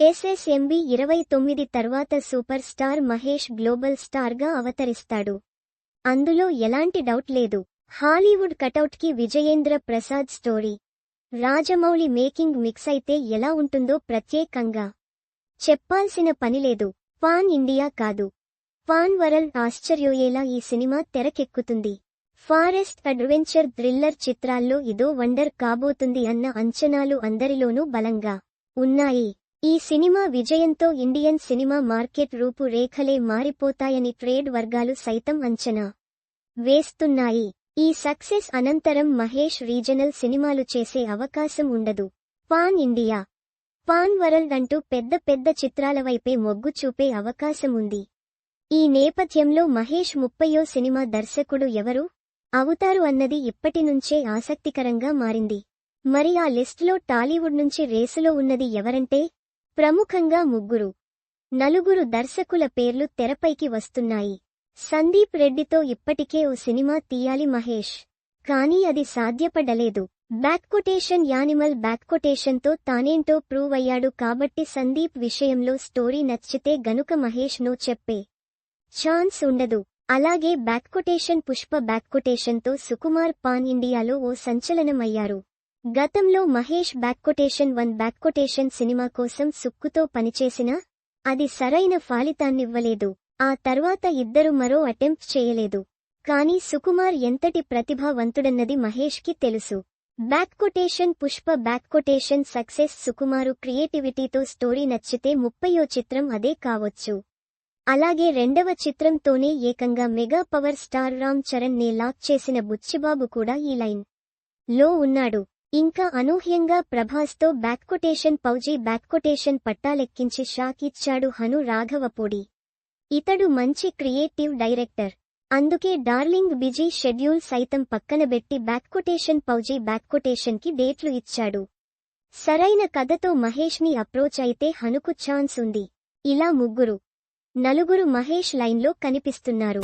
SSMB 29 తర్వాత super star Mahesh global star గా అవతరిస్తాడు. అందులో ఎలాంటి డౌట్ లేదు. హాలీవుడ్ కటౌట్ కి Vijayendra Prasad story. Rajamouli making mix అయితే ఎలా ఉంటుందో ప్రత్యేకంగా చెప్పాల్సిన పనిలేదు. పాన్ ఇండియా కాదు, పాన్ వరల్డ్ ఆశ్చర్యోయేలా ఈ సినిమా తెరకెక్కుతుంది. ఫారెస్ట్ అడ్వెంచర్ థ్రిల్లర్ చిత్రాల్లో ఇదో వండర్ కాబోతుంది అన్న అంచనాలు అందరిలోనూ బలంగా ఉన్నాయి. ఈ సినిమా విజయంతో ఇండియన్ సినిమా మార్కెట్ రూపు రేఖలే మారిపోతాయని ట్రేడ్ వర్గాలు సైతం అంచనా వేస్తున్నాయి. ఈ సక్సెస్ అనంతరం మహేష్ రీజనల్ సినిమాలు చేసే అవకాశం ఉండదు. పాన్ ఇండియా, పాన్ వరల్డ్ అంటూ పెద్ద పెద్ద చిత్రాల వైపే మొగ్గు చూపే అవకాశం ఉంది. ఈ నేపథ్యంలో మహేష్ 30వ సినిమా దర్శకుడు ఎవరు అవుతారు అన్నది ఇప్పటినుంచే ఆసక్తికరంగా మారింది. మరి ఆ లిస్టులో టాలీవుడ్ నుంచి రేసులో ఉన్నది ఎవరంటే ప్రముఖంగా నలుగురు దర్శకుల పేర్లు తెరపైకి వస్తున్నాయి. సందీప్ రెడ్డితో ఇప్పటికే ఓ సినిమా తీయాలి మహేష్, కానీ అది సాధ్యపడలేదు. యానిమల్ తో తానేంటో ప్రూవ్ అయ్యాడు కాబట్టి సందీప్ విషయంలో స్టోరీ నచ్చితే గనుక మహేష్ నో చెప్పే ఛాన్స్ ఉండదు. అలాగే పుష్ప తో సుకుమార్ పాన్ ఇండియాలో ఓ సంచలనం అయ్యారు. గతంలో మహేష్ 1 సినిమా కోసం సుక్కుతో పనిచేసినా అది సరైన ఫలితాన్నివ్వలేదు. ఆ తర్వాత ఇద్దరు మరో అటెంప్ట్ చేయలేదు. కానీ సుకుమార్ ఎంతటి ప్రతిభావంతుడన్నది మహేష్ కి తెలుసు. పుష్ప సక్సెస్ సుకుమారు క్రియేటివిటీతో స్టోరీ నచ్చితే 30వ చిత్రం అదే కావచ్చు. అలాగే రెండవ చిత్రంతోనే ఏకంగా mega power star Ram Charan నే లాక్ చేసిన బుచ్చిబాబు కూడా ఈ లైన్ లో ఉన్నాడు. ఇంకా అనూహ్యంగా ప్రభాస్తో ఫౌజీ పట్టాలెక్కించి షాక్ ఇచ్చాడు హను రాఘవపూడి. ఇతడు మంచి క్రియేటివ్ డైరెక్టర్. అందుకే డార్లింగ్ బిజీ షెడ్యూల్ సైతం పక్కనబెట్టి ఫౌజీ కి డేట్లు ఇచ్చాడు. సరైన కథతో మహేష్ ని అప్రోచ్ అయితే హనుకు ఛాన్స్ ఉంది. ఇలా నలుగురు మహేష్ లైన్లో కనిపిస్తున్నారు.